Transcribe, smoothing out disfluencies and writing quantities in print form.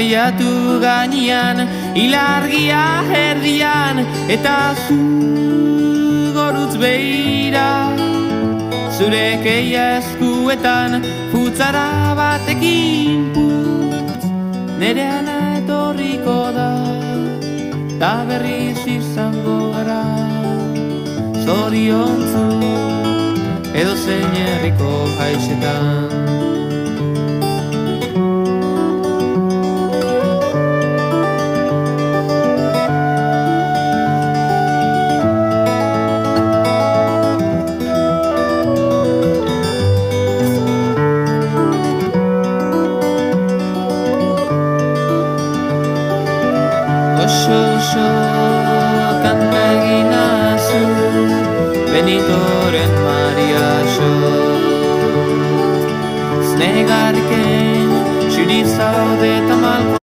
Iatu gainean, ilargia herrian, eta zu gorutz behira. Zure keia eskuetan, futzara batekin putz, nere ana etorriko da, ta berriz izango gara. Zoriontzu, edo zein herriko haixetan. Oso kanta egin nazu Benitoren Maria so Znegarken, xuri zaude tamal